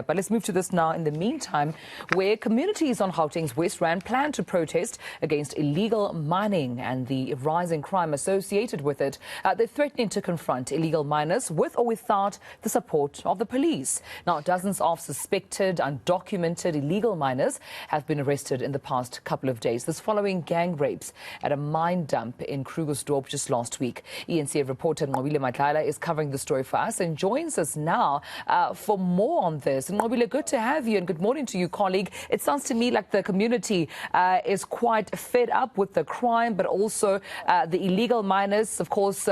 But let's move to this now. In the meantime, where communities on Gauteng's West Rand plan to protest against illegal mining and the rising crime associated with it, they're threatening to confront illegal miners with or without the support of the police. Now, dozens of suspected, undocumented illegal miners have been arrested in the past couple of days. This following gang rapes at a mine dump in Krugersdorp just last week. eNCA reporter Nqobile Madlala is covering the story for us and joins us now for more on this. Nqobile, good to have you, and good morning to you, colleague. It sounds to me like the community is quite fed up with the crime, but also the illegal miners, of course,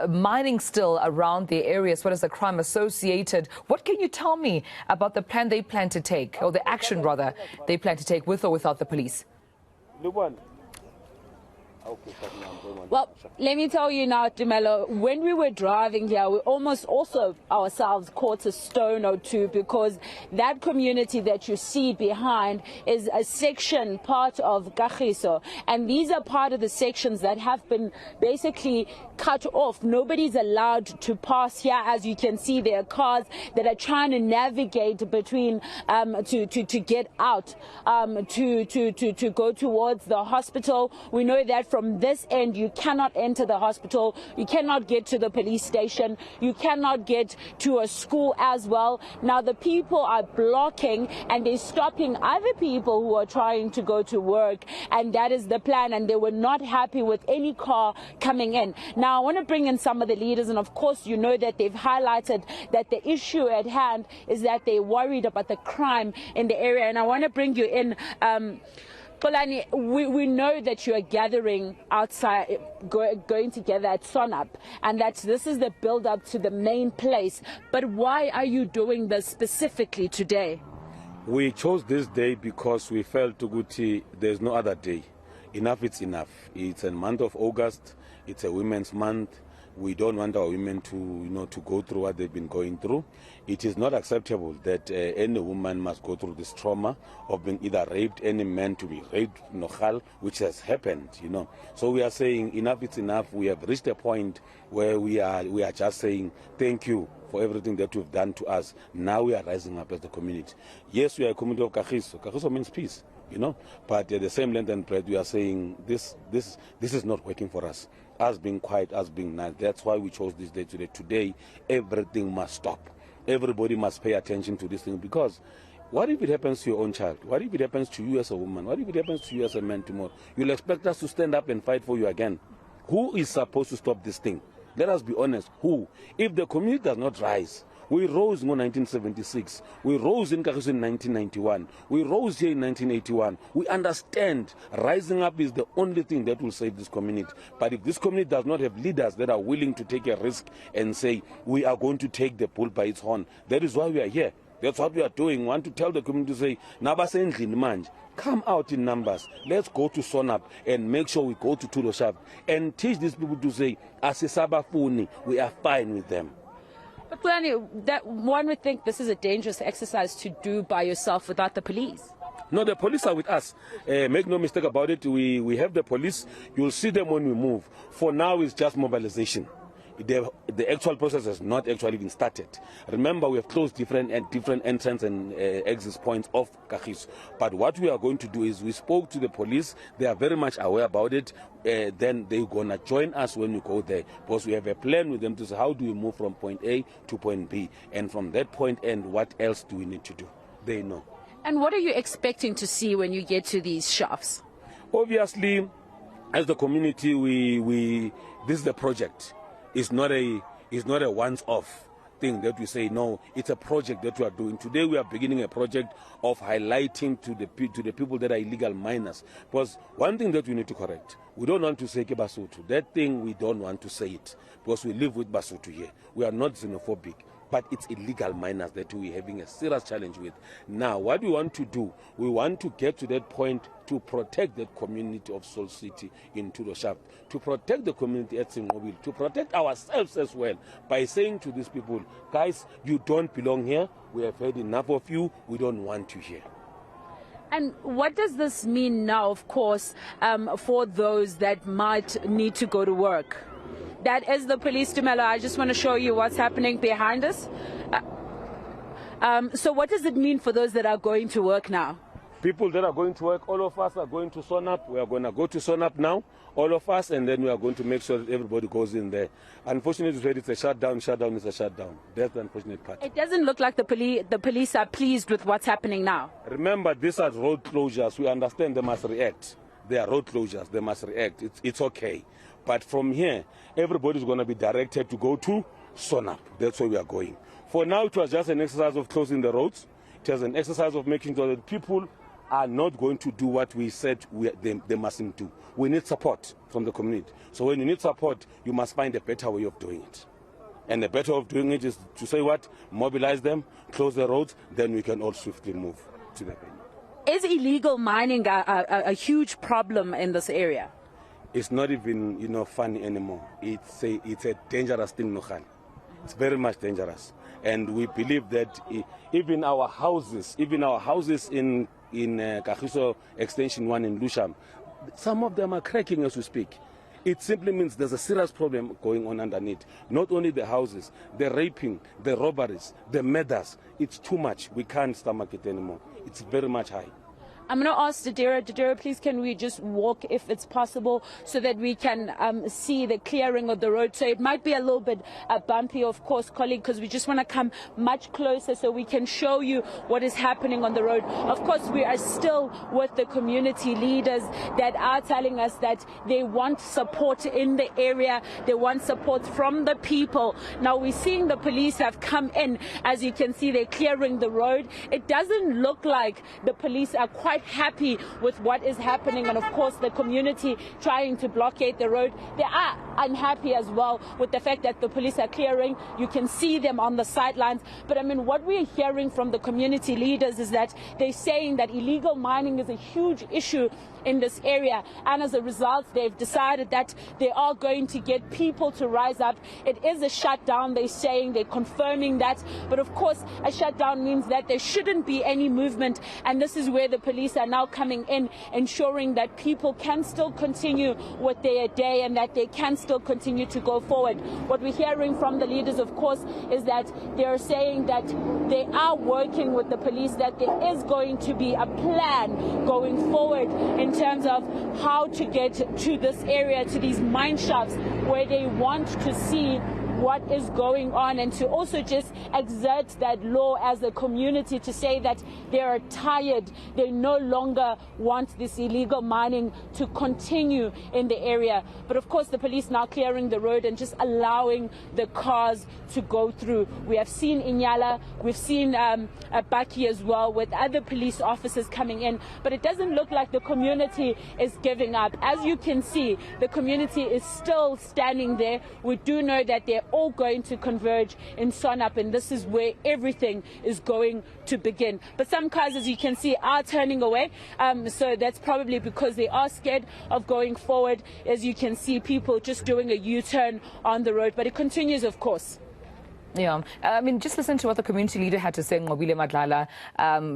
mining still around the area, as well as the crime associated. What can you tell me about the plan they plan to take, or the action, rather, they plan to take with or without the police? Well, let me tell you now, Dumelo, when we were driving here, we almost also ourselves caught a stone or two, because that community that you see behind is a section part of Kagiso, and these are part of the sections that have been basically cut off. Nobody's allowed to pass here. As you can see, there are cars that are trying to navigate between to get out to go towards the hospital. We know that from this end you cannot enter the hospital, you cannot get to the police station, you cannot get to a school as well. Now the people are blocking and they're stopping other people who are trying to go to work, and that is the plan, and they were not happy with any car coming in. Now I want to bring in some of the leaders, and of course you know that they've highlighted that the issue at hand is that they're worried about the crime in the area, and I want to bring you in. Polani, we know that you are gathering outside, going together at Sonap, and that this is the build-up to the main place. But why are you doing this specifically today? We chose this day because we felt Tuguti, there's no other day. Enough is enough. It's a month of August. It's a women's month. We don't want our women to, to go through what they've been going through. It is not acceptable that any woman must go through this trauma of being either raped, any man to be raped, which has happened, So we are saying enough is enough. We have reached a point where we are just saying thank you for everything that you've done to us. Now we are rising up as the community. Yes, we are a community of Kagiso. Kagiso means peace, But at the same length and breadth, we are saying this is not working for us. Us being quiet, us being nice. That's why we chose this day today. Today, everything must stop. Everybody must pay attention to this thing, because what if it happens to your own child? What if it happens to you as a woman? What if it happens to you as a man tomorrow? You'll expect us to stand up and fight for you again. Who is supposed to stop this thing? Let us be honest. Who? If the community does not rise, we rose in 1976. We rose in Kagiso in 1991. We rose here in 1981. We understand rising up is the only thing that will save this community. But if this community does not have leaders that are willing to take a risk and say, we are going to take the bull by its horn, that is why we are here. That's what we are doing. We want to tell the community to say, Nabasendlini manje, come out in numbers. Let's go to Sonap and make sure we go to Tuloshav and teach these people to say, Asisabafuni, we are fine with them. But Polani, that one would think this is a dangerous exercise to do by yourself without the police. No, the police are with us. Make no mistake about it. We have the police. You'll see them when we move. For now, it's just mobilization. The actual process has not actually been started. Remember, we have closed different entrance and exit points of Kagiso. But what we are going to do is we spoke to the police. They are very much aware about it. Then they're going to join us when we go there, because we have a plan with them to say how do we move from point A to point B. And from that point end, what else do we need to do? They know. And what are you expecting to see when you get to these shafts? Obviously, as the community, this is the project. It's not a once-off thing that we say, no, it's a project that we are doing. Today we are beginning a project of highlighting to the people that are illegal miners. Because one thing that we need to correct, we don't want to say Basutu. That thing we don't want to say it, because we live with Basutu here. We are not xenophobic. But it's illegal miners that we're having a serious challenge with. Now, what we want to do, we want to get to that point to protect that community of Soul City in Tuloshav, to protect the community at Nqobile, to protect ourselves as well, by saying to these people, guys, you don't belong here. We have heard enough of you. We don't want you here. And what does this mean now, of course, for those that might need to go to work? That is the police, Dumelo. I just want to show you what's happening behind us. So what does it mean for those that are going to work now? People that are going to work, all of us are going to Sonap. We are going to go to Sonap now, all of us, and then we are going to make sure that everybody goes in there. Unfortunately, it's a shutdown. Shutdown is a shutdown. That's the unfortunate part. It doesn't look like the police are pleased with what's happening now. Remember, these are road closures. We understand they must react. They are road closures. They must react. It's okay. But from here, everybody's going to be directed to go to Sonap. That's where we are going. For now, it was just an exercise of closing the roads. It was an exercise of making sure that people are not going to do what we said they mustn't do. We need support from the community. So when you need support, you must find a better way of doing it. And the better way of doing it is to say what? Mobilize them, close the roads, then we can all swiftly move to the venue. Is illegal mining a huge problem in this area? It's not even, funny anymore. It's a dangerous thing, Nohan. It's very much dangerous. And we believe that even our houses in Kagiso Extension 1 in Lusham, some of them are cracking as we speak. It simply means there's a serious problem going on underneath. Not only the houses, the raping, the robberies, the murders. It's too much. We can't stomach it anymore. It's very much high. I'm going to ask Didera. Didera, please, can we just walk, if it's possible, so that we can see the clearing of the road? So it might be a little bit bumpy, of course, colleague, because we just want to come much closer so we can show you what is happening on the road. Of course, we are still with the community leaders that are telling us that they want support in the area. They want support from the people. Now, we're seeing the police have come in. As you can see, they're clearing the road. It doesn't look like the police are quite happy with what is happening, and of course the community trying to blockade the road. They are unhappy as well with the fact that the police are clearing. You can see them on the sidelines. But I mean, what we're hearing from the community leaders is that they're saying that illegal mining is a huge issue in this area, and as a result they've decided that they are going to get people to rise up. It is a shutdown, they're saying, they're confirming that, but of course a shutdown means that there shouldn't be any movement, and this is where the police are now coming in, ensuring that people can still continue with their day and that they can still continue to go forward. What we're hearing from the leaders, of course, is that they're saying that they are working with the police, that there is going to be a plan going forward in terms of how to get to this area, to these mine shafts, where they want to see what is going on, and to also just exert that law as a community to say that they are tired. They no longer want this illegal mining to continue in the area. But of course the police now clearing the road and just allowing the cars to go through. We have seen Inyala, we've seen Baki as well, with other police officers coming in, but it doesn't look like the community is giving up. As you can see, the community is still standing there. We do know that they're all going to converge in Sonap, and this is where everything is going to begin. But some cars, as you can see, are turning away, so that's probably because they are scared of going forward. As you can see, people just doing a U-turn on the road, but it continues, of course. Yeah, I mean, just listen to what the community leader had to say, Nqobile Madlala,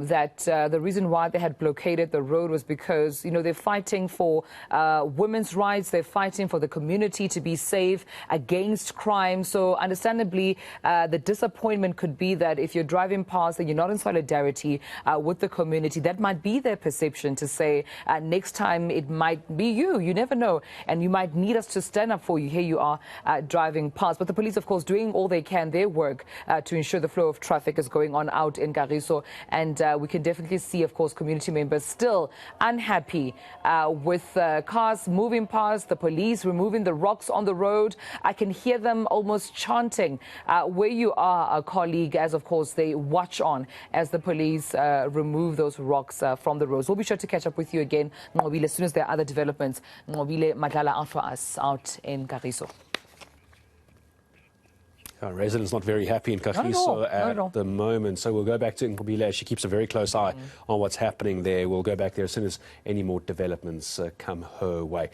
that the reason why they had blockaded the road was because, they're fighting for women's rights, they're fighting for the community to be safe against crime. So understandably, the disappointment could be that if you're driving past and you're not in solidarity with the community, that might be their perception, to say next time it might be you never know, and you might need us to stand up for you. Here you are driving past. But the police, of course, doing all they can, their work to ensure the flow of traffic is going on out in Kagiso, and we can definitely see, of course, community members still unhappy with cars moving past, the police removing the rocks on the road. I can hear them almost chanting where you are, a colleague, as of course they watch on as the police remove those rocks from the roads. We'll be sure to catch up with you again, Nqobile, as soon as there are other developments. Nqobile Madlala out for us out in Kagiso. Residents not very happy in Kagiso at the moment, so we'll go back to Nqobile as she keeps a very close eye on what's happening there. We'll go back there as soon as any more developments come her way.